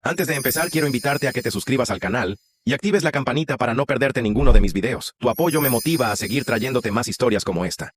Antes de empezar, quiero invitarte a que te suscribas al canal y actives la campanita para no perderte ninguno de mis videos. Tu apoyo me motiva a seguir trayéndote más historias como esta.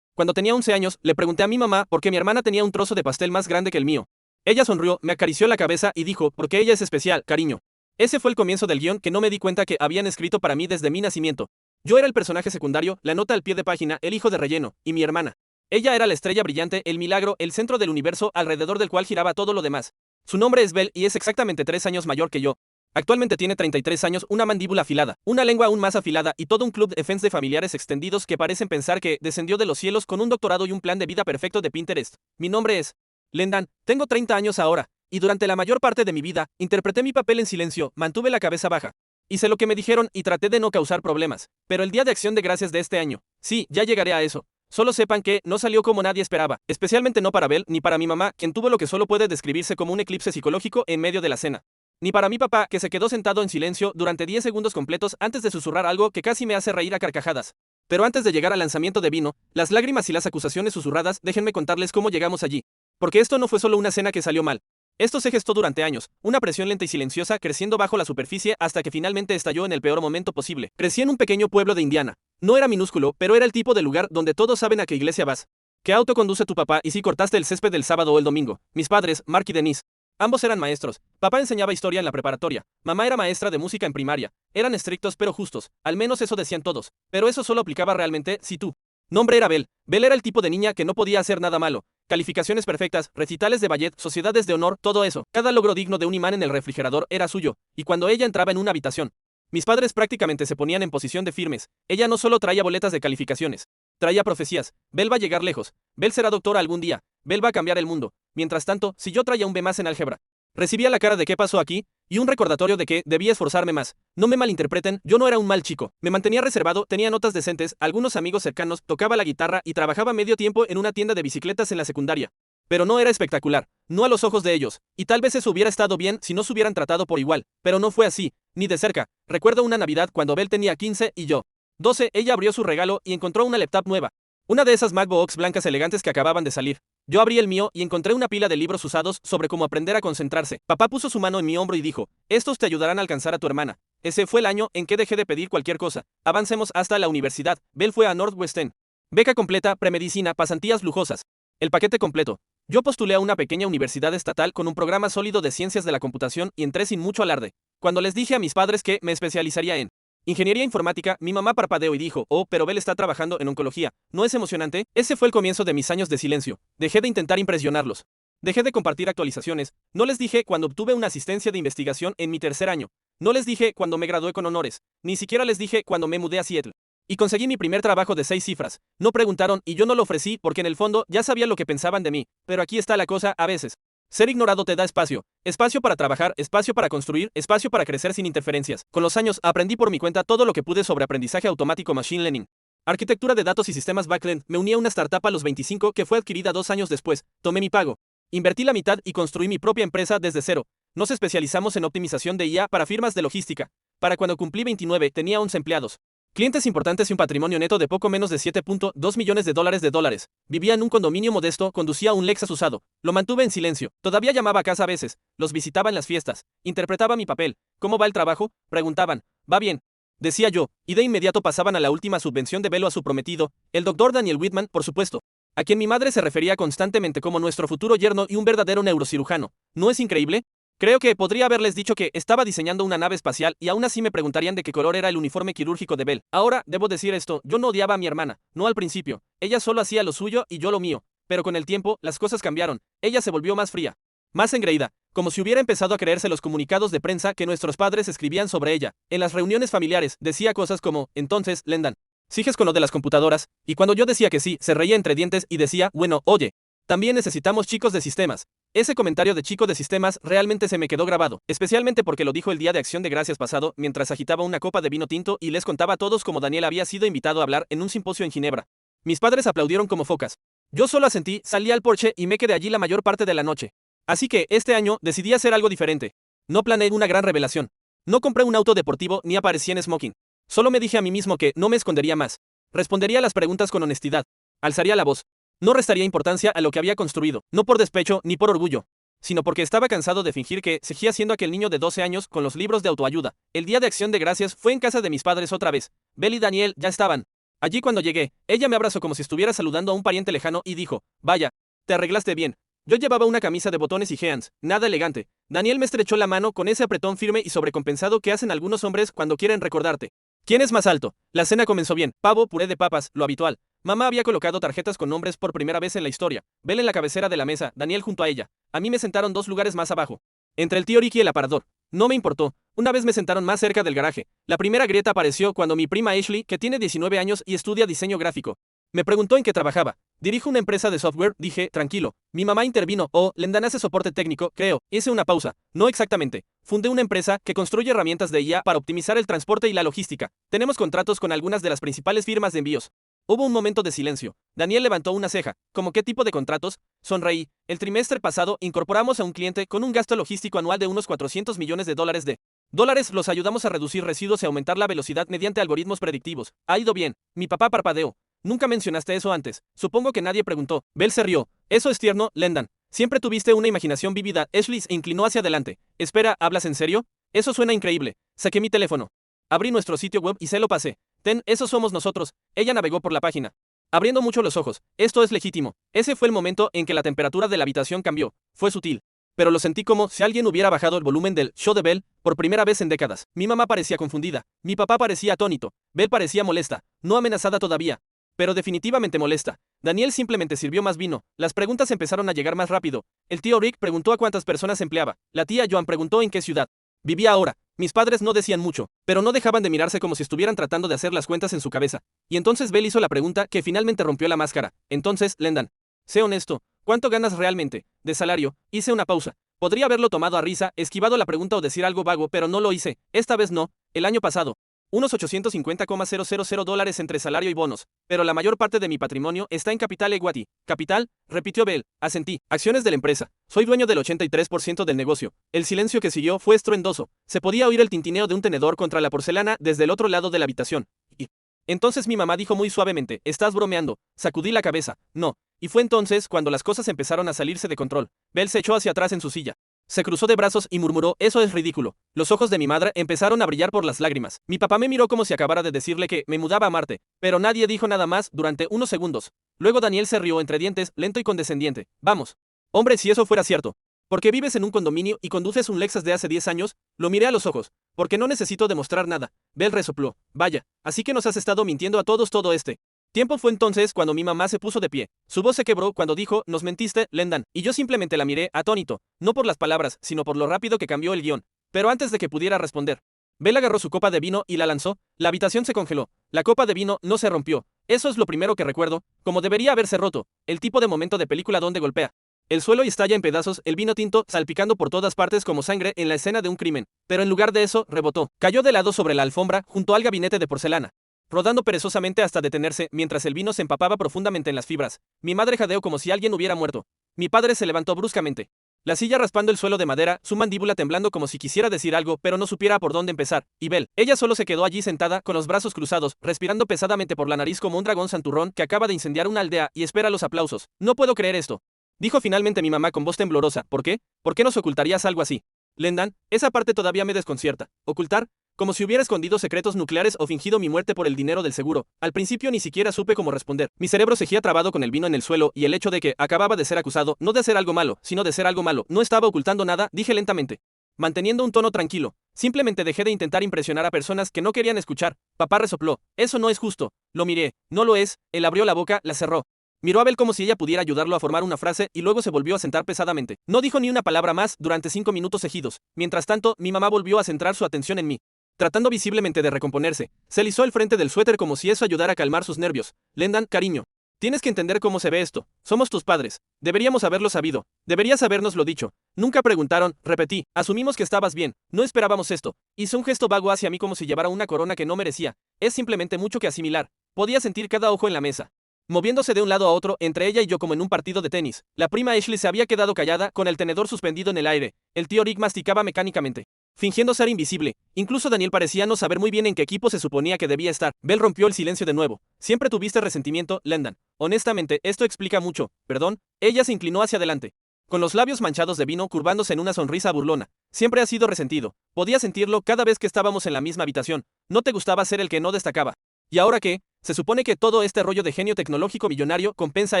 Cuando tenía 11 años, le pregunté a mi mamá por qué mi hermana tenía un trozo de pastel más grande que el mío. Ella sonrió, me acarició la cabeza y dijo, porque ella es especial, cariño. Ese fue el comienzo del guión que no me di cuenta que habían escrito para mí desde mi nacimiento. Yo era el personaje secundario, la nota al pie de página, el hijo de relleno, y mi hermana. Ella era la estrella brillante, el milagro, el centro del universo alrededor del cual giraba todo lo demás. Su nombre es Belle y es exactamente 3 años mayor que yo. Actualmente tiene 33 años, una mandíbula afilada, una lengua aún más afilada y todo un club de fans de familiares extendidos que parecen pensar que descendió de los cielos con un doctorado y un plan de vida perfecto de Pinterest. Mi nombre es Lendan, tengo 30 años ahora, y durante la mayor parte de mi vida, interpreté mi papel en silencio, mantuve la cabeza baja. Hice lo que me dijeron y traté de no causar problemas. Pero el Día de Acción de Gracias de este año, sí, ya llegaré a eso. Solo sepan que no salió como nadie esperaba, especialmente no para Belle ni para mi mamá, quien tuvo lo que solo puede describirse como un eclipse psicológico en medio de la cena. Ni para mi papá, que se quedó sentado en silencio durante 10 segundos completos antes de susurrar algo que casi me hace reír a carcajadas. Pero antes de llegar al lanzamiento de Vino, las lágrimas y las acusaciones susurradas, déjenme contarles cómo llegamos allí. Porque esto no fue solo una cena que salió mal. Esto se gestó durante años, una presión lenta y silenciosa creciendo bajo la superficie hasta que finalmente estalló en el peor momento posible. Crecí en un pequeño pueblo de Indiana. No era minúsculo, pero era el tipo de lugar donde todos saben a qué iglesia vas. ¿Qué auto conduce tu papá y si cortaste el césped el sábado o el domingo? Mis padres, Mark y Denise. Ambos eran maestros. Papá enseñaba historia en la preparatoria. Mamá era maestra de música en primaria. Eran estrictos pero justos. Al menos eso decían todos. Pero eso solo aplicaba realmente si tú. Nombre era Belle. Belle era el tipo de niña que no podía hacer nada malo. Calificaciones perfectas, recitales de ballet, sociedades de honor, todo eso. Cada logro digno de un imán en el refrigerador era suyo. Y cuando ella entraba en una habitación, mis padres prácticamente se ponían en posición de firmes. Ella no solo traía boletas de calificaciones. Traía profecías. Belle va a llegar lejos. Belle será doctora algún día. Belle va a cambiar el mundo. Mientras tanto, si yo traía un B más en álgebra, recibía la cara de qué pasó aquí, y un recordatorio de que debía esforzarme más. No me malinterpreten, yo no era un mal chico. Me mantenía reservado, tenía notas decentes, algunos amigos cercanos, tocaba la guitarra y trabajaba medio tiempo en una tienda de bicicletas en la secundaria. Pero no era espectacular, no a los ojos de ellos, y tal vez eso hubiera estado bien si no se hubieran tratado por igual, pero no fue así, ni de cerca. Recuerdo una Navidad cuando Belle tenía 15 y yo 12, ella abrió su regalo y encontró una laptop nueva. Una de esas MacBooks blancas elegantes que acababan de salir. Yo abrí el mío y encontré una pila de libros usados sobre cómo aprender a concentrarse. Papá puso su mano en mi hombro y dijo, estos te ayudarán a alcanzar a tu hermana. Ese fue el año en que dejé de pedir cualquier cosa. Avancemos hasta la universidad. Belle fue a Northwestern. Beca completa, premedicina, pasantías lujosas. El paquete completo. Yo postulé a una pequeña universidad estatal con un programa sólido de ciencias de la computación y entré sin mucho alarde. Cuando les dije a mis padres que me especializaría en ingeniería informática, mi mamá parpadeó y dijo, oh, pero Belle está trabajando en oncología. ¿No es emocionante? Ese fue el comienzo de mis años de silencio. Dejé de intentar impresionarlos. Dejé de compartir actualizaciones. No les dije cuando obtuve una asistencia de investigación en mi 3er año. No les dije cuando me gradué con honores. Ni siquiera les dije cuando me mudé a Seattle. Y conseguí mi primer trabajo de 6 cifras. No preguntaron y yo no lo ofrecí porque en el fondo ya sabía lo que pensaban de mí. Pero aquí está la cosa, a veces. Ser ignorado te da espacio. Espacio para trabajar, espacio para construir, espacio para crecer sin interferencias. Con los años aprendí por mi cuenta todo lo que pude sobre aprendizaje automático machine learning. Arquitectura de datos y sistemas backend. Me uní a una startup a los 25 que fue adquirida 2 años después. Tomé mi pago. Invertí la mitad y construí mi propia empresa desde cero. Nos especializamos en optimización de IA para firmas de logística. Para cuando cumplí 29 tenía 11 empleados. Clientes importantes y un patrimonio neto de poco menos de 7.2 millones de dólares. Vivía en un condominio modesto, conducía un Lexus usado. Lo mantuve en silencio. Todavía llamaba a casa a veces. Los visitaba en las fiestas. Interpretaba mi papel. ¿Cómo va el trabajo? Preguntaban. Va bien. Decía yo, y de inmediato pasaban a la última subvención de velo a su prometido, el doctor Daniel Whitman, por supuesto, a quien mi madre se refería constantemente como nuestro futuro yerno y un verdadero neurocirujano. ¿No es increíble? Creo que podría haberles dicho que estaba diseñando una nave espacial y aún así me preguntarían de qué color era el uniforme quirúrgico de Belle. Ahora, debo decir esto, yo no odiaba a mi hermana, no al principio. Ella solo hacía lo suyo y yo lo mío. Pero con el tiempo, las cosas cambiaron. Ella se volvió más fría, más engreída, como si hubiera empezado a creerse los comunicados de prensa que nuestros padres escribían sobre ella. En las reuniones familiares, decía cosas como, entonces, Lendan, ¿sigues con lo de las computadoras? Y cuando yo decía que sí, se reía entre dientes y decía, bueno, oye, también necesitamos chicos de sistemas. Ese comentario de chico de sistemas realmente se me quedó grabado, especialmente porque lo dijo el Día de Acción de Gracias pasado, mientras agitaba una copa de vino tinto y les contaba a todos cómo Daniel había sido invitado a hablar en un simposio en Ginebra. Mis padres aplaudieron como focas. Yo solo asentí, salí al porche y me quedé allí la mayor parte de la noche. Así que, este año, decidí hacer algo diferente. No planeé una gran revelación. No compré un auto deportivo ni aparecí en smoking. Solo me dije a mí mismo que no me escondería más. Respondería a las preguntas con honestidad. Alzaría la voz. No restaría importancia a lo que había construido, no por despecho ni por orgullo, sino porque estaba cansado de fingir que seguía siendo aquel niño de 12 años con los libros de autoayuda. El día de Acción de Gracias fue en casa de mis padres otra vez. Belle y Daniel ya estaban allí cuando llegué. Ella me abrazó como si estuviera saludando a un pariente lejano y dijo, vaya, te arreglaste bien. Yo llevaba una camisa de botones y jeans, nada elegante. Daniel me estrechó la mano con ese apretón firme y sobrecompensado que hacen algunos hombres cuando quieren recordarte. ¿Quién es más alto? La cena comenzó bien. Pavo, puré de papas, lo habitual. Mamá había colocado tarjetas con nombres por primera vez en la historia. Belle en la cabecera de la mesa, Daniel junto a ella. A mí me sentaron 2 lugares más abajo, entre el tío Ricky y el aparador. No me importó. Una vez me sentaron más cerca del garaje. La primera grieta apareció cuando mi prima Ashley, que tiene 19 años y estudia diseño gráfico, me preguntó en qué trabajaba. Dirijo una empresa de software, dije, tranquilo. Mi mamá intervino, Lendan hace soporte técnico, creo. Hice una pausa. No exactamente. Fundé una empresa que construye herramientas de IA para optimizar el transporte y la logística. Tenemos contratos con algunas de las principales firmas de envíos. Hubo un momento de silencio. Daniel levantó una ceja. ¿Cómo qué tipo de contratos? Sonreí. El trimestre pasado incorporamos a un cliente con un gasto logístico anual de unos 400 millones de dólares los ayudamos a reducir residuos y aumentar la velocidad mediante algoritmos predictivos. Ha ido bien. Mi papá parpadeó. Nunca mencionaste eso antes. Supongo que nadie preguntó. Belle se rió. Eso es tierno, Lendan. Siempre tuviste una imaginación vívida. Ashley se inclinó hacia adelante. Espera, ¿hablas en serio? Eso suena increíble. Saqué mi teléfono. Abrí nuestro sitio web y se lo pasé. Eso somos nosotros. Ella navegó por la página, abriendo mucho los ojos. Esto es legítimo. Ese fue el momento en que la temperatura de la habitación cambió. Fue sutil, pero lo sentí como si alguien hubiera bajado el volumen del show de Belle por primera vez en décadas. Mi mamá parecía confundida. Mi papá parecía atónito. Belle parecía molesta. No amenazada todavía, pero definitivamente molesta. Daniel simplemente sirvió más vino. Las preguntas empezaron a llegar más rápido. El tío Rick preguntó a cuántas personas empleaba. La tía Joan preguntó en qué ciudad vivía ahora. Mis padres no decían mucho, pero no dejaban de mirarse como si estuvieran tratando de hacer las cuentas en su cabeza. Y entonces Belle hizo la pregunta que finalmente rompió la máscara. Entonces, Lendan, sé honesto, ¿cuánto ganas realmente? De salario. Hice una pausa. Podría haberlo tomado a risa, esquivado la pregunta o decir algo vago, pero no lo hice. Esta vez no. El año pasado. Unos 850,000 dólares entre salario y bonos, pero la mayor parte de mi patrimonio está en capital equity. ¿Capital? Repitió Belle. Asentí. Acciones de la empresa. Soy dueño del 83% del negocio. El silencio que siguió fue estruendoso. Se podía oír el tintineo de un tenedor contra la porcelana desde el otro lado de la habitación. Y entonces mi mamá dijo muy suavemente, ¿estás bromeando? Sacudí la cabeza. No. Y fue entonces cuando las cosas empezaron a salirse de control. Belle se echó hacia atrás en su silla. Se cruzó de brazos y murmuró, eso es ridículo. Los ojos de mi madre empezaron a brillar por las lágrimas. Mi papá me miró como si acabara de decirle que me mudaba a Marte, pero nadie dijo nada más durante unos segundos. Luego Daniel se rió entre dientes, lento y condescendiente. Vamos. Hombre, si eso fuera cierto. ¿Por qué vives en un condominio y conduces un Lexus de hace 10 años? Lo miré a los ojos. Porque no necesito demostrar nada. Belle resopló. Vaya, así que nos has estado mintiendo a todos todo este tiempo. Fue entonces cuando mi mamá se puso de pie. Su voz se quebró cuando dijo, nos mentiste, Lendan. Y yo simplemente la miré, atónito, no por las palabras, sino por lo rápido que cambió el guión. Pero antes de que pudiera responder, Belle agarró su copa de vino y la lanzó. La habitación se congeló. La copa de vino no se rompió. Eso es lo primero que recuerdo, como debería haberse roto. El tipo de momento de película donde golpea el suelo y estalla en pedazos, el vino tinto salpicando por todas partes como sangre en la escena de un crimen. Pero en lugar de eso, rebotó. Cayó de lado sobre la alfombra, junto al gabinete de porcelana, rodando perezosamente hasta detenerse mientras el vino se empapaba profundamente en las fibras. Mi madre jadeó como si alguien hubiera muerto. Mi padre se levantó bruscamente. La silla raspando el suelo de madera, su mandíbula temblando como si quisiera decir algo, pero no supiera por dónde empezar. Y Belle, ella solo se quedó allí sentada, con los brazos cruzados, respirando pesadamente por la nariz como un dragón santurrón que acaba de incendiar una aldea y espera los aplausos. No puedo creer esto, dijo finalmente mi mamá con voz temblorosa. ¿Por qué? ¿Por qué nos ocultarías algo así? Lendan, esa parte todavía me desconcierta. ¿Ocultar? Como si hubiera escondido secretos nucleares o fingido mi muerte por el dinero del seguro. Al principio ni siquiera supe cómo responder. Mi cerebro seguía trabado con el vino en el suelo y el hecho de que acababa de ser acusado, no de hacer algo malo, sino de ser algo malo. No estaba ocultando nada, dije lentamente, manteniendo un tono tranquilo. Simplemente dejé de intentar impresionar a personas que no querían escuchar. Papá resopló. Eso no es justo. Lo miré. No lo es. Él abrió la boca, la cerró. Miró a Belle como si ella pudiera ayudarlo a formar una frase y luego se volvió a sentar pesadamente. No dijo ni una palabra más durante 5 minutos seguidos. Mientras tanto, mi mamá volvió a centrar su atención en mí, tratando visiblemente de recomponerse. Se alisó el frente del suéter como si eso ayudara a calmar sus nervios. Lendan, cariño, tienes que entender cómo se ve esto. Somos tus padres. Deberíamos haberlo sabido. Deberías habernoslo dicho. Nunca preguntaron, repetí. Asumimos que estabas bien. No esperábamos esto. Hizo un gesto vago hacia mí como si llevara una corona que no merecía. Es simplemente mucho que asimilar. Podía sentir cada ojo en la mesa, moviéndose de un lado a otro, entre ella y yo como en un partido de tenis. La prima Ashley se había quedado callada, con el tenedor suspendido en el aire. El tío Rick masticaba mecánicamente. fingiendo ser invisible. Incluso Daniel parecía no saber muy bien en qué equipo se suponía que debía estar. Belle rompió el silencio de nuevo. Siempre tuviste resentimiento, Lendan. Honestamente, esto explica mucho. Perdón. Ella se inclinó hacia adelante, con los labios manchados de vino curvándose en una sonrisa burlona. Siempre has sido resentido. Podía sentirlo cada vez que estábamos en la misma habitación. No te gustaba ser el que no destacaba. ¿Y ahora qué? ¿Se supone que todo este rollo de genio tecnológico millonario compensa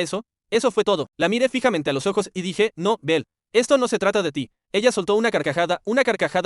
eso? Eso fue todo. La miré fijamente a los ojos y dije, no, Belle. Esto no se trata de ti. Ella soltó una carcajada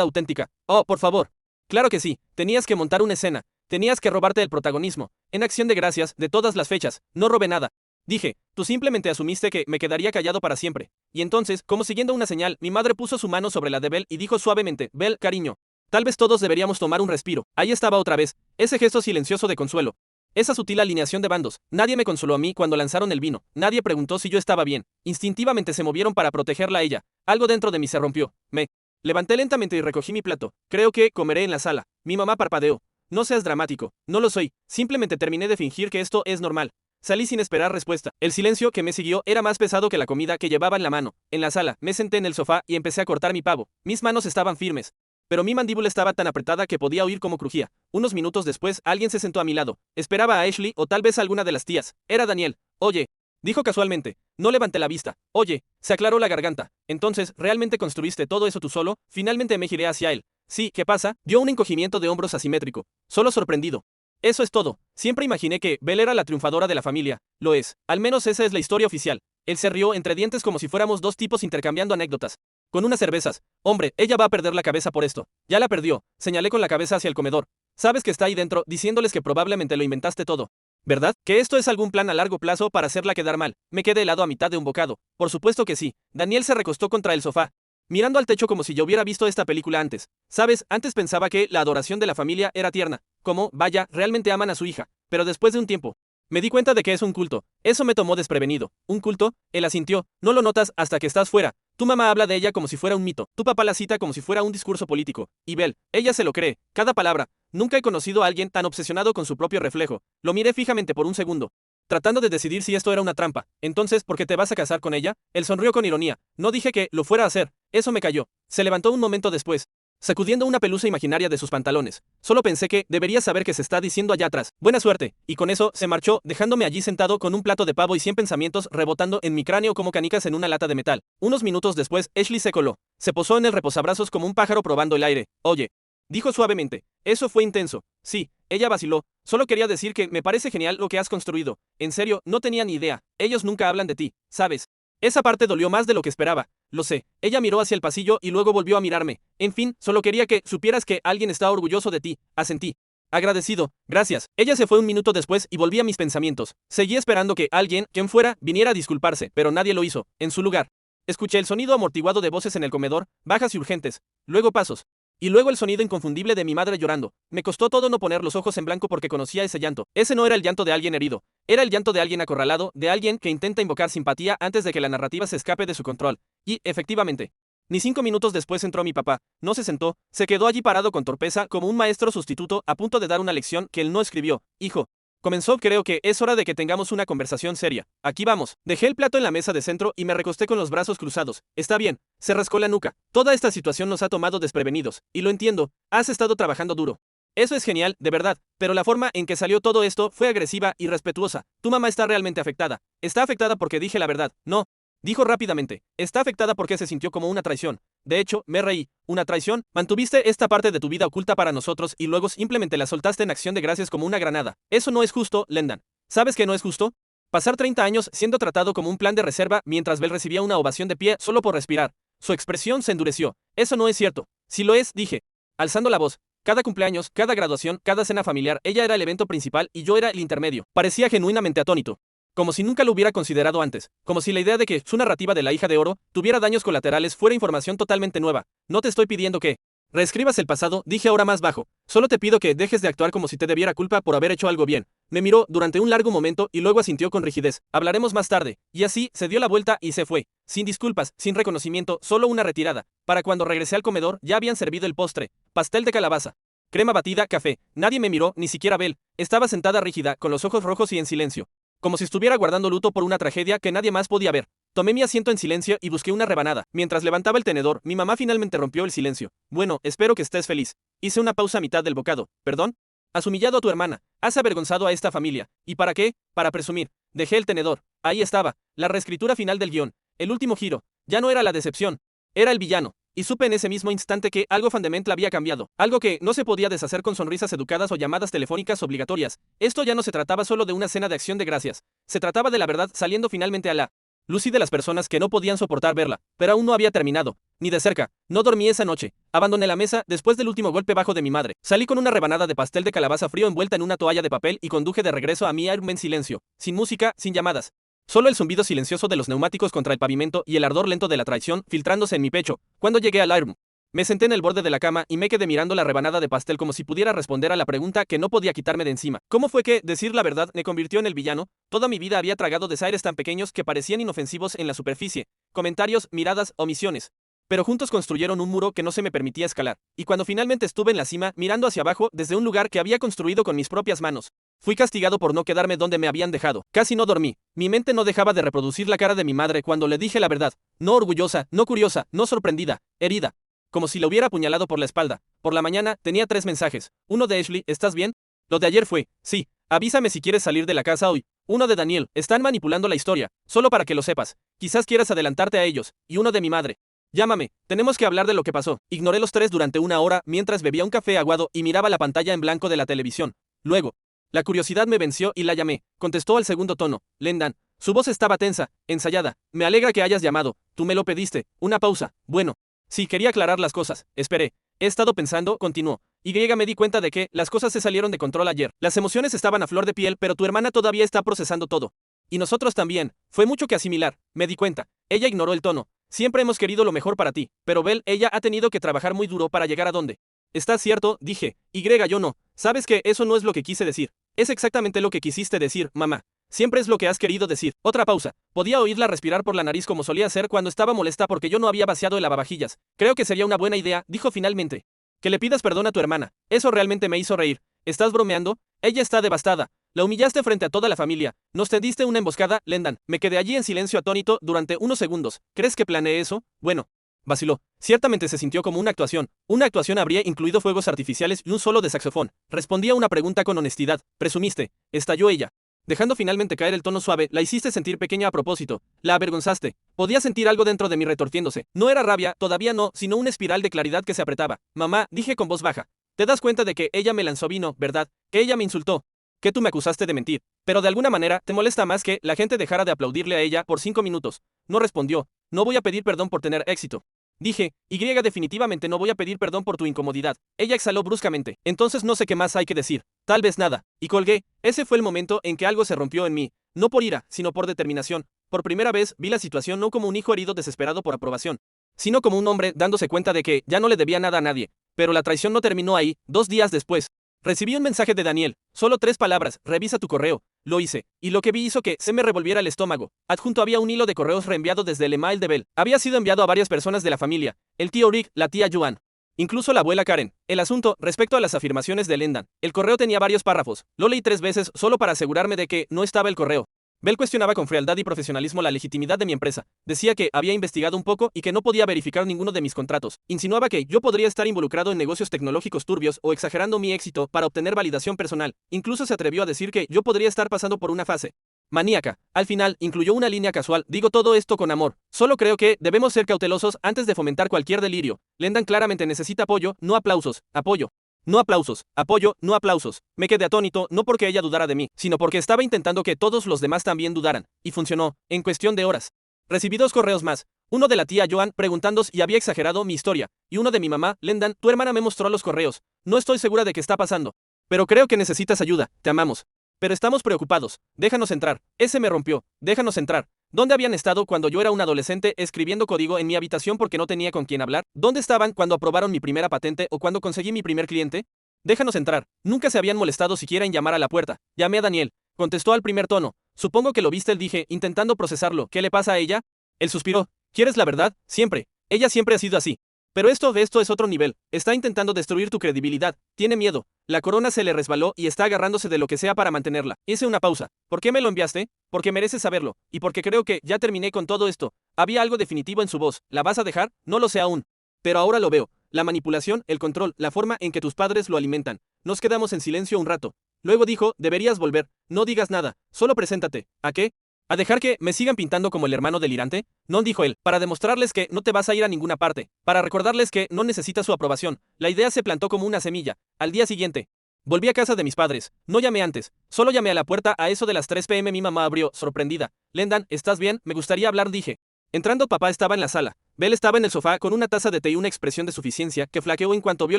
auténtica. Oh, por favor. Claro que sí. Tenías que montar una escena. Tenías que robarte el protagonismo. En Acción de Gracias, de todas las fechas. No robé nada. Dije, tú simplemente asumiste que me quedaría callado para siempre. Y entonces, como siguiendo una señal, mi madre puso su mano sobre la de Belle y dijo suavemente, Belle, cariño. Tal vez todos deberíamos tomar un respiro. Ahí estaba otra vez, ese gesto silencioso de consuelo. Esa sutil alineación de bandos. Nadie me consoló a mí cuando lanzaron el vino. Nadie preguntó si yo estaba bien. Instintivamente se movieron para protegerla a ella. Algo dentro de mí se rompió. Me levanté lentamente y recogí mi plato. Creo que comeré en la sala. Mi mamá parpadeó. No seas dramático. No lo soy. Simplemente terminé de fingir que esto es normal. Salí sin esperar respuesta. El silencio que me siguió era más pesado que la comida que llevaba en la mano. En la sala, me senté en el sofá y empecé a cortar mi pavo. Mis manos estaban firmes, pero mi mandíbula estaba tan apretada que podía oír cómo crujía. Unos minutos después, alguien se sentó a mi lado. Esperaba a Ashley o tal vez a alguna de las tías. Era Daniel. Oye, dijo casualmente. No levanté la vista. Oye, se aclaró la garganta. Entonces, ¿realmente construiste todo eso tú solo? Finalmente me giré hacia él. Sí, ¿qué pasa? Dio un encogimiento de hombros asimétrico. Solo sorprendido. Eso es todo. Siempre imaginé que Belle era la triunfadora de la familia. Lo es. Al menos esa es la historia oficial. Él se rió entre dientes como si fuéramos dos tipos intercambiando anécdotas. Con unas cervezas. Hombre, ella va a perder la cabeza por esto. Ya la perdió. Señalé con la cabeza hacia el comedor. Sabes que está ahí dentro, diciéndoles que probablemente lo inventaste todo. ¿Verdad? ¿Que esto es algún plan a largo plazo para hacerla quedar mal? Me quedé helado a mitad de un bocado. Por supuesto que sí. Daniel se recostó contra el sofá, mirando al techo como si yo hubiera visto esta película antes. ¿Sabes? Antes pensaba que la adoración de la familia era tierna. Como, vaya, realmente aman a su hija. Pero después de un tiempo, me di cuenta de que es un culto. Eso me tomó desprevenido. ¿Un culto? Él asintió. No lo notas hasta que estás fuera. Tu mamá habla de ella como si fuera un mito. Tu papá la cita como si fuera un discurso político. Y Belle, ella se lo cree. Cada palabra. Nunca he conocido a alguien tan obsesionado con su propio reflejo. Lo miré fijamente por un segundo, tratando de decidir si esto era una trampa. Entonces, ¿por qué te vas a casar con ella? Él sonrió con ironía. No dije que lo fuera a hacer. Eso me cayó. Se levantó un momento después, sacudiendo una pelusa imaginaria de sus pantalones. Solo pensé que debería saber qué se está diciendo allá atrás. Buena suerte. Y con eso se marchó, dejándome allí sentado con un plato de pavo y 100 pensamientos rebotando en mi cráneo como canicas en una lata de metal. Unos minutos después, Ashley se coló. Se posó en el reposabrazos como un pájaro probando el aire. Oye, dijo suavemente. Eso fue intenso. Sí, ella vaciló. Solo quería decir que me parece genial lo que has construido. En serio, no tenía ni idea. Ellos nunca hablan de ti, ¿sabes? Esa parte dolió más de lo que esperaba. Lo sé. Ella miró hacia el pasillo y luego volvió a mirarme. En fin, solo quería que supieras que alguien está orgulloso de ti. Asentí. Agradecido. Gracias. Ella se fue un minuto después y volví a mis pensamientos. Seguí esperando que alguien, quien fuera, viniera a disculparse, pero nadie lo hizo. En su lugar, escuché el sonido amortiguado de voces en el comedor, bajas y urgentes. Luego pasos. Y luego el sonido inconfundible de mi madre llorando. Me costó todo no poner los ojos en blanco porque conocía ese llanto. Ese no era el llanto de alguien herido. Era el llanto de alguien acorralado, de alguien que intenta invocar simpatía antes de que la narrativa se escape de su control. Y, efectivamente, ni 5 minutos después entró mi papá. No se sentó, se quedó allí parado con torpeza como un maestro sustituto a punto de dar una lección que él no escribió. Hijo. Comenzó, creo que es hora de que tengamos una conversación seria. Aquí vamos. Dejé el plato en la mesa de centro y me recosté con los brazos cruzados. Está bien. Se rascó la nuca. Toda esta situación nos ha tomado desprevenidos. Y lo entiendo. Has estado trabajando duro. Eso es genial, de verdad. Pero la forma en que salió todo esto fue agresiva y respetuosa. Tu mamá está realmente afectada. Está afectada porque dije la verdad. No. Dijo rápidamente. Está afectada porque se sintió como una traición. De hecho, me reí. ¿Una traición? Mantuviste esta parte de tu vida oculta para nosotros y luego simplemente la soltaste en Acción de Gracias como una granada. Eso no es justo, Lendan. ¿Sabes qué no es justo? Pasar 30 años siendo tratado como un plan de reserva mientras Belle recibía una ovación de pie solo por respirar. Su expresión se endureció. Eso no es cierto. Si lo es, dije, alzando la voz. Cada cumpleaños, cada graduación, cada cena familiar, ella era el evento principal y yo era el intermedio. Parecía genuinamente atónito. Como si nunca lo hubiera considerado antes. Como si la idea de que su narrativa de la hija de oro tuviera daños colaterales fuera información totalmente nueva. No te estoy pidiendo que reescribas el pasado, dije ahora más bajo. Solo te pido que dejes de actuar como si te debiera culpa por haber hecho algo bien. Me miró durante un largo momento y luego asintió con rigidez. Hablaremos más tarde. Y así, se dio la vuelta y se fue. Sin disculpas, sin reconocimiento, solo una retirada. Para cuando regresé al comedor, ya habían servido el postre. Pastel de calabaza. Crema batida, café. Nadie me miró, ni siquiera Belle. Estaba sentada rígida, con los ojos rojos y en silencio. Como si estuviera guardando luto por una tragedia que nadie más podía ver. Tomé mi asiento en silencio y busqué una rebanada. Mientras levantaba el tenedor, mi mamá finalmente rompió el silencio. Bueno, espero que estés feliz. Hice una pausa a mitad del bocado. ¿Perdón? Has humillado a tu hermana. Has avergonzado a esta familia. ¿Y para qué? Para presumir. Dejé el tenedor. Ahí estaba. La reescritura final del guión. El último giro. Ya no era la decepción. Era el villano. Y supe en ese mismo instante que algo fundamental había cambiado. Algo que no se podía deshacer con sonrisas educadas o llamadas telefónicas obligatorias. Esto ya no se trataba solo de una cena de acción de gracias. Se trataba de la verdad saliendo finalmente a la luz y de las personas que no podían soportar verla. Pero aún no había terminado. Ni de cerca. No dormí esa noche. Abandoné la mesa después del último golpe bajo de mi madre. Salí con una rebanada de pastel de calabaza frío envuelta en una toalla de papel y conduje de regreso a mi Airm en silencio. Sin música, sin llamadas. Solo el zumbido silencioso de los neumáticos contra el pavimento y el ardor lento de la traición filtrándose en mi pecho. Cuando llegué al Airm, me senté en el borde de la cama y me quedé mirando la rebanada de pastel como si pudiera responder a la pregunta que no podía quitarme de encima. ¿Cómo fue que, decir la verdad, me convirtió en el villano? Toda mi vida había tragado desaires tan pequeños que parecían inofensivos en la superficie. Comentarios, miradas, omisiones. Pero juntos construyeron un muro que no se me permitía escalar. Y cuando finalmente estuve en la cima, mirando hacia abajo desde un lugar que había construido con mis propias manos, fui castigado por no quedarme donde me habían dejado. Casi no dormí. Mi mente no dejaba de reproducir la cara de mi madre cuando le dije la verdad. No orgullosa, no curiosa, no sorprendida, herida. Como si la hubiera apuñalado por la espalda. Por la mañana, tenía 3 mensajes. Uno de Ashley, ¿estás bien? Lo de ayer fue, sí, avísame si quieres salir de la casa hoy. Uno de Daniel, están manipulando la historia, solo para que lo sepas. Quizás quieras adelantarte a ellos. Y uno de mi madre. Llámame, tenemos que hablar de lo que pasó. Ignoré los 3 durante una hora mientras bebía un café aguado y miraba la pantalla en blanco de la televisión. Luego, la curiosidad me venció y la llamé. Contestó al segundo tono. Lendan. Su voz estaba tensa, ensayada. Me alegra que hayas llamado. Tú me lo pediste. Una pausa. Bueno. Sí, quería aclarar las cosas. Esperé. He estado pensando, continuó. Y me di cuenta de que las cosas se salieron de control ayer. Las emociones estaban a flor de piel, pero tu hermana todavía está procesando todo. Y nosotros también. Fue mucho que asimilar. Me di cuenta. Ella ignoró el tono. Siempre hemos querido lo mejor para ti. Pero Belle, ella ha tenido que trabajar muy duro para llegar a donde. Estás cierto, dije. Yo no. Sabes que eso no es lo que quise decir. Es exactamente lo que quisiste decir, mamá. Siempre es lo que has querido decir. Otra pausa. Podía oírla respirar por la nariz como solía hacer cuando estaba molesta porque yo no había vaciado el lavavajillas. Creo que sería una buena idea, dijo finalmente. Que le pidas perdón a tu hermana. Eso realmente me hizo reír. ¿Estás bromeando? Ella está devastada. La humillaste frente a toda la familia. Nos tendiste una emboscada, Lendan. Me quedé allí en silencio atónito durante unos segundos. ¿Crees que planeé eso? Bueno. Vaciló. Ciertamente se sintió como una actuación. Una actuación habría incluido fuegos artificiales y un solo de saxofón. Respondí a una pregunta con honestidad. Presumiste. Estalló ella. Dejando finalmente caer el tono suave, la hiciste sentir pequeña a propósito. La avergonzaste. Podía sentir algo dentro de mí retorciéndose. No era rabia, todavía no, sino una espiral de claridad que se apretaba. Mamá, dije con voz baja. Te das cuenta de que ella me lanzó vino, ¿verdad? Que ella me insultó. Que tú me acusaste de mentir. Pero de alguna manera, te molesta más que la gente dejara de aplaudirle a ella por 5 minutos. No respondió. No voy a pedir perdón por tener éxito. Dije, definitivamente no voy a pedir perdón por tu incomodidad. Ella exhaló bruscamente. Entonces no sé qué más hay que decir. Tal vez nada. Y colgué. Ese fue el momento en que algo se rompió en mí. No por ira, sino por determinación. Por primera vez vi la situación no como un hijo herido desesperado por aprobación, sino como un hombre dándose cuenta de que ya no le debía nada a nadie. Pero la traición no terminó ahí. 2 días después, recibí un mensaje de Daniel. Solo 3 palabras. Revisa tu correo. Lo hice. Y lo que vi hizo que se me revolviera el estómago. Adjunto había un hilo de correos reenviado desde el email de Belle. Había sido enviado a varias personas de la familia. El tío Rick, la tía Joan. Incluso la abuela Karen. El asunto, respecto a las afirmaciones de Lendan. El correo tenía varios párrafos. Lo leí 3 veces solo para asegurarme de que no estaba el correo. Bell cuestionaba con frialdad y profesionalismo la legitimidad de mi empresa. Decía que había investigado un poco y que no podía verificar ninguno de mis contratos. Insinuaba que yo podría estar involucrado en negocios tecnológicos turbios o exagerando mi éxito para obtener validación personal. Incluso se atrevió a decir que yo podría estar pasando por una fase maníaca. Al final, incluyó una línea casual. Digo todo esto con amor. Solo creo que debemos ser cautelosos antes de fomentar cualquier delirio. Lendan claramente necesita apoyo, no aplausos. Apoyo. No aplausos, apoyo, no aplausos. Me quedé atónito, no porque ella dudara de mí, sino porque estaba intentando que todos los demás también dudaran. Y funcionó, en cuestión de horas. Recibí 2 correos más. Uno de la tía Joan, preguntando si había exagerado mi historia. Y uno de mi mamá, Lendan, tu hermana me mostró los correos. No estoy segura de qué está pasando. Pero creo que necesitas ayuda, te amamos. Pero estamos preocupados. Déjanos entrar. Ese me rompió. Déjanos entrar. ¿Dónde habían estado cuando yo era un adolescente escribiendo código en mi habitación porque no tenía con quién hablar? ¿Dónde estaban cuando aprobaron mi primera patente o cuando conseguí mi primer cliente? Déjanos entrar. Nunca se habían molestado siquiera en llamar a la puerta. Llamé a Daniel. Contestó al primer tono. Supongo que lo viste, dije, intentando procesarlo. ¿Qué le pasa a ella? Él suspiró. ¿Quieres la verdad? Siempre. Ella siempre ha sido así. Pero esto es otro nivel. Está intentando destruir tu credibilidad. Tiene miedo. La corona se le resbaló y está agarrándose de lo que sea para mantenerla. Hice una pausa. ¿Por qué me lo enviaste? Porque mereces saberlo. Y porque creo que ya terminé con todo esto. Había algo definitivo en su voz. ¿La vas a dejar? No lo sé aún. Pero ahora lo veo. La manipulación, el control, la forma en que tus padres lo alimentan. Nos quedamos en silencio un rato. Luego dijo, deberías volver. No digas nada. Solo preséntate. ¿A qué? ¿A dejar que me sigan pintando como el hermano delirante? No, dijo él, para demostrarles que no te vas a ir a ninguna parte, para recordarles que no necesitas su aprobación. La idea se plantó como una semilla. Al día siguiente, volví a casa de mis padres. No llamé antes, solo llamé a la puerta a eso de las 3 p.m. Mi mamá abrió, sorprendida. Lendan, ¿estás bien? Me gustaría hablar, dije. Entrando, papá estaba en la sala. Belle estaba en el sofá con una taza de té y una expresión de suficiencia que flaqueó en cuanto vio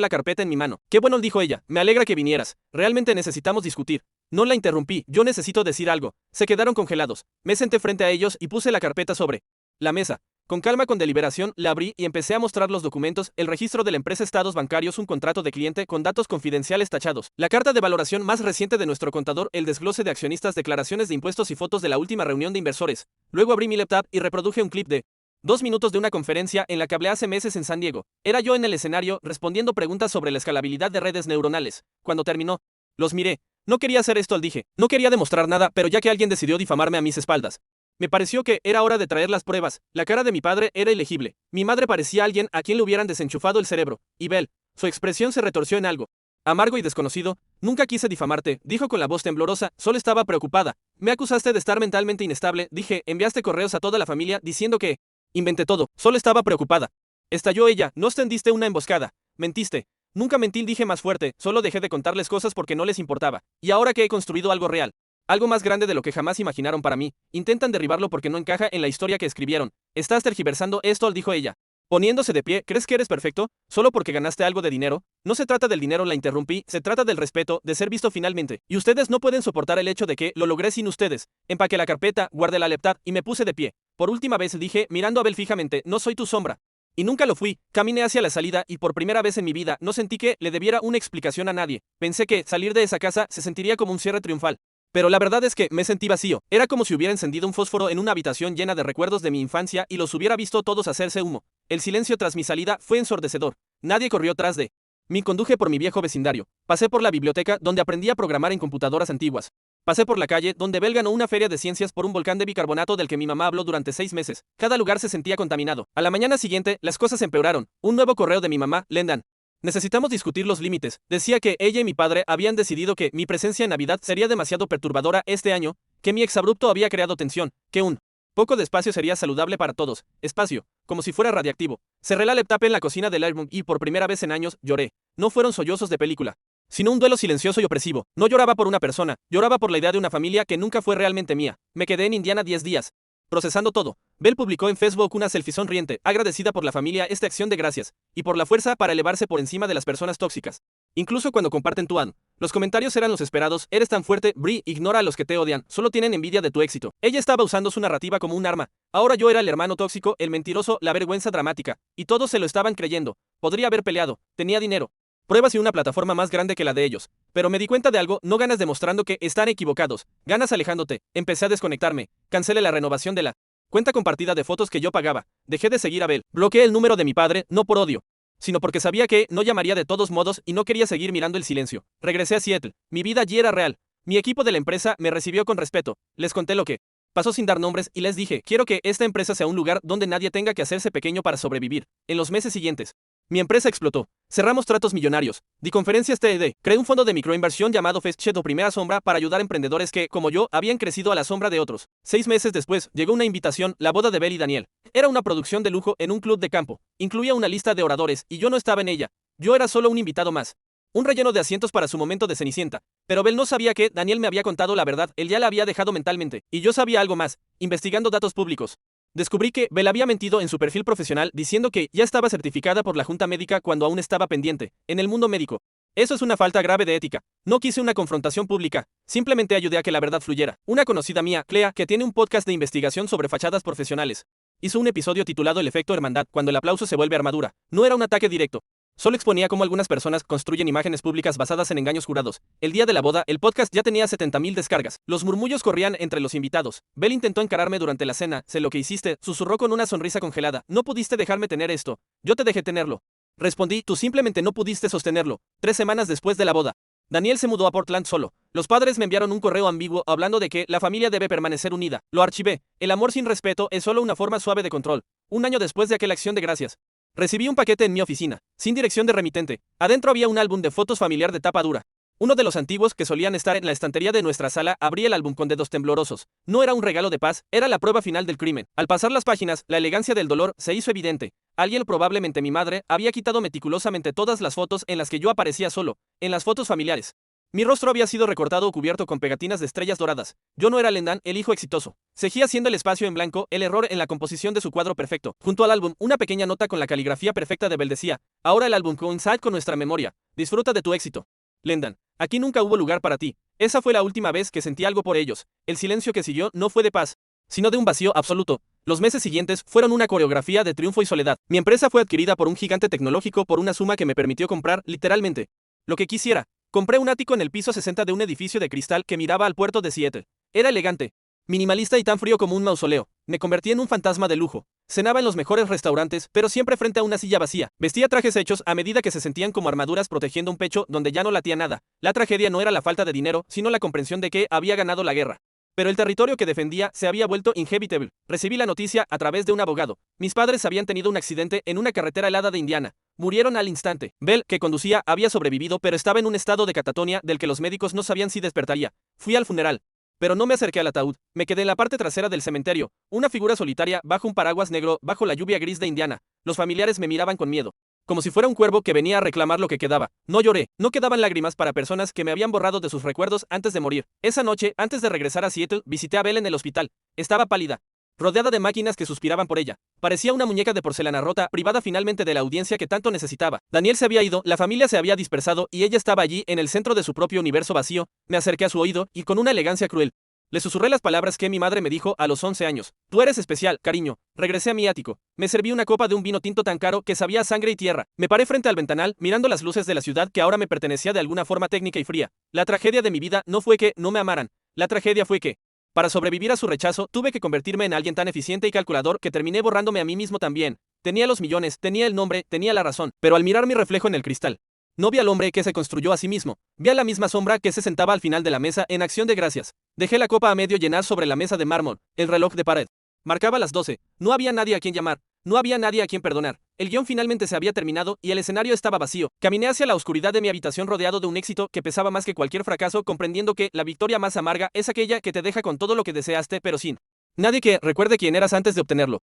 la carpeta en mi mano. Qué bueno, dijo ella. Me alegra que vinieras. Realmente necesitamos discutir. No la interrumpí, yo necesito decir algo. Se quedaron congelados. Me senté frente a ellos y puse la carpeta sobre la mesa. Con calma, con deliberación, la abrí y empecé a mostrar los documentos, el registro de la empresa, estados bancarios, un contrato de cliente con datos confidenciales tachados, la carta de valoración más reciente de nuestro contador, el desglose de accionistas, declaraciones de impuestos y fotos de la última reunión de inversores. Luego abrí mi laptop y reproduje un clip de 2 minutos de una conferencia en la que hablé hace meses en San Diego. Era yo en el escenario respondiendo preguntas sobre la escalabilidad de redes neuronales. Cuando terminó, los miré. No quería hacer esto, dije. No quería demostrar nada, pero ya que alguien decidió difamarme a mis espaldas, me pareció que era hora de traer las pruebas. La cara de mi padre era ilegible. Mi madre parecía alguien a quien le hubieran desenchufado el cerebro. Y Belle, su expresión se retorció en algo amargo y desconocido. Nunca quise difamarte, dijo con la voz temblorosa, solo estaba preocupada. Me acusaste de estar mentalmente inestable, dije, enviaste correos a toda la familia diciendo que inventé todo, solo estaba preocupada. Estalló ella, nos tendiste una emboscada. Mentiste. Nunca mentí, dije más fuerte, solo dejé de contarles cosas porque no les importaba. Y ahora que he construido algo real, algo más grande de lo que jamás imaginaron para mí, intentan derribarlo porque no encaja en la historia que escribieron. Estás tergiversando esto, dijo ella. Poniéndose de pie, ¿crees que eres perfecto? ¿Solo porque ganaste algo de dinero? No se trata del dinero, la interrumpí, se trata del respeto, de ser visto finalmente. Y ustedes no pueden soportar el hecho de que lo logré sin ustedes. Empaqué la carpeta, guardé la laptop y me puse de pie. Por última vez dije, mirando a Belle fijamente, no soy tu sombra. Y nunca lo fui. Caminé hacia la salida y por primera vez en mi vida no sentí que le debiera una explicación a nadie. Pensé que salir de esa casa se sentiría como un cierre triunfal. Pero la verdad es que me sentí vacío. Era como si hubiera encendido un fósforo en una habitación llena de recuerdos de mi infancia y los hubiera visto todos hacerse humo. El silencio tras mi salida fue ensordecedor. Nadie corrió tras de mí. Conduje por mi viejo vecindario. Pasé por la biblioteca, donde aprendí a programar en computadoras antiguas. Pasé por la calle, donde Belle ganó una feria de ciencias por un volcán de bicarbonato del que mi mamá habló durante 6 meses. Cada lugar se sentía contaminado. A la mañana siguiente, las cosas empeoraron. Un nuevo correo de mi mamá, Lendan. Necesitamos discutir los límites. Decía que ella y mi padre habían decidido que mi presencia en Navidad sería demasiado perturbadora este año, que mi exabrupto había creado tensión, que un poco de espacio sería saludable para todos. Espacio, como si fuera radiactivo. Cerré la laptop en la cocina del living y por primera vez en años lloré. No fueron sollozos de película, sino un duelo silencioso y opresivo. No lloraba por una persona, lloraba por la idea de una familia que nunca fue realmente mía. Me quedé en Indiana 10 días. Procesando todo, Belle publicó en Facebook una selfie sonriente, agradecida por la familia esta acción de gracias, y por la fuerza para elevarse por encima de las personas tóxicas. Incluso cuando comparten tu ad, los comentarios eran los esperados, eres tan fuerte, Brie, ignora a los que te odian, solo tienen envidia de tu éxito. Ella estaba usando su narrativa como un arma. Ahora yo era el hermano tóxico, el mentiroso, la vergüenza dramática, y todos se lo estaban creyendo. Podría haber peleado, tenía dinero, pruebas y una plataforma más grande que la de ellos. Pero me di cuenta de algo, no ganas demostrando que están equivocados, ganas alejándote. Empecé a desconectarme, cancelé la renovación de la cuenta compartida de fotos que yo pagaba, dejé de seguir a Belle, bloqueé el número de mi padre, no por odio, sino porque sabía que no llamaría de todos modos y no quería seguir mirando el silencio. Regresé a Seattle, mi vida allí era real. Mi equipo de la empresa me recibió con respeto, les conté lo que pasó sin dar nombres y les dije, quiero que esta empresa sea un lugar donde nadie tenga que hacerse pequeño para sobrevivir. En los meses siguientes, mi empresa explotó. Cerramos tratos millonarios. Di conferencias TED. Creé un fondo de microinversión llamado Festchet o Primera Sombra para ayudar a emprendedores que, como yo, habían crecido a la sombra de otros. 6 meses después, llegó una invitación, la boda de Belle y Daniel. Era una producción de lujo en un club de campo. Incluía una lista de oradores, y yo no estaba en ella. Yo era solo un invitado más. Un relleno de asientos para su momento de Cenicienta. Pero Belle no sabía que Daniel me había contado la verdad, él ya la había dejado mentalmente. Y yo sabía algo más, investigando datos públicos. Descubrí que Belle había mentido en su perfil profesional diciendo que ya estaba certificada por la Junta Médica cuando aún estaba pendiente, en el mundo médico. Eso es una falta grave de ética. No quise una confrontación pública, simplemente ayudé a que la verdad fluyera. Una conocida mía, Clea, que tiene un podcast de investigación sobre fachadas profesionales, hizo un episodio titulado El efecto hermandad, cuando el aplauso se vuelve armadura. No era un ataque directo, Solo exponía cómo algunas personas construyen imágenes públicas basadas en engaños jurados. El día de la boda, el podcast ya tenía 70.000 descargas. Los murmullos corrían entre los invitados. Belle intentó encararme durante la cena. Sé lo que hiciste, susurró con una sonrisa congelada. No pudiste dejarme tener esto. Yo te dejé tenerlo. Respondí, tú simplemente no pudiste sostenerlo. 3 semanas después de la boda. Daniel se mudó a Portland solo. Los padres me enviaron un correo ambiguo hablando de que la familia debe permanecer unida. Lo archivé. El amor sin respeto es solo una forma suave de control. Un año después de aquella acción de gracias, recibí un paquete en mi oficina, sin dirección de remitente. Adentro había un álbum de fotos familiar de tapa dura. Uno de los antiguos que solían estar en la estantería de nuestra sala. Abrí el álbum con dedos temblorosos. No era un regalo de paz, era la prueba final del crimen. Al pasar las páginas, la elegancia del dolor se hizo evidente. Alguien, probablemente mi madre, había quitado meticulosamente todas las fotos en las que yo aparecía solo, en las fotos familiares. Mi rostro había sido recortado o cubierto con pegatinas de estrellas doradas. Yo no era Lendan, el hijo exitoso. Seguía siendo el espacio en blanco, el error en la composición de su cuadro perfecto. Junto al álbum, una pequeña nota con la caligrafía perfecta de Belle decía: ahora el álbum coincide con nuestra memoria. Disfruta de tu éxito. Lendan, aquí nunca hubo lugar para ti. Esa fue la última vez que sentí algo por ellos. El silencio que siguió no fue de paz, sino de un vacío absoluto. Los meses siguientes fueron una coreografía de triunfo y soledad. Mi empresa fue adquirida por un gigante tecnológico por una suma que me permitió comprar, literalmente, lo que quisiera. Compré un ático en el piso 60 de un edificio de cristal que miraba al puerto de Seattle. Era elegante, minimalista y tan frío como un mausoleo. Me convertí en un fantasma de lujo. Cenaba en los mejores restaurantes, pero siempre frente a una silla vacía. Vestía trajes hechos a medida que se sentían como armaduras protegiendo un pecho donde ya no latía nada. La tragedia no era la falta de dinero, sino la comprensión de que había ganado la guerra. Pero el territorio que defendía se había vuelto inhabitable. Recibí la noticia a través de un abogado. Mis padres habían tenido un accidente en una carretera helada de Indiana. Murieron al instante. Belle, que conducía, había sobrevivido, pero estaba en un estado de catatonia del que los médicos no sabían si despertaría. Fui al funeral, pero no me acerqué al ataúd. Me quedé en la parte trasera del cementerio, una figura solitaria bajo un paraguas negro, bajo la lluvia gris de Indiana. Los familiares me miraban con miedo, como si fuera un cuervo que venía a reclamar lo que quedaba. No lloré, no quedaban lágrimas para personas que me habían borrado de sus recuerdos antes de morir. Esa noche, antes de regresar a Seattle, visité a Belle en el hospital. Estaba pálida, rodeada de máquinas que suspiraban por ella. Parecía una muñeca de porcelana rota, privada finalmente de la audiencia que tanto necesitaba. Daniel se había ido, la familia se había dispersado y ella estaba allí, en el centro de su propio universo vacío. Me acerqué a su oído y con una elegancia cruel le susurré las palabras que mi madre me dijo a los 11 años. Tú eres especial, cariño. Regresé a mi ático. Me serví una copa de un vino tinto tan caro que sabía a sangre y tierra. Me paré frente al ventanal, mirando las luces de la ciudad que ahora me pertenecía de alguna forma técnica y fría. La tragedia de mi vida no fue que no me amaran. La tragedia fue que, para sobrevivir a su rechazo, tuve que convertirme en alguien tan eficiente y calculador que terminé borrándome a mí mismo también. Tenía los millones, tenía el nombre, tenía la razón, pero al mirar mi reflejo en el cristal, no vi al hombre que se construyó a sí mismo. Vi a la misma sombra que se sentaba al final de la mesa en acción de gracias. Dejé la copa a medio llenar sobre la mesa de mármol. El reloj de pared marcaba las 12. No había nadie a quien llamar. No había nadie a quien perdonar. El guión finalmente se había terminado y el escenario estaba vacío. Caminé hacia la oscuridad de mi habitación rodeado de un éxito que pesaba más que cualquier fracaso, comprendiendo que la victoria más amarga es aquella que te deja con todo lo que deseaste pero sin nadie que recuerde quién eras antes de obtenerlo.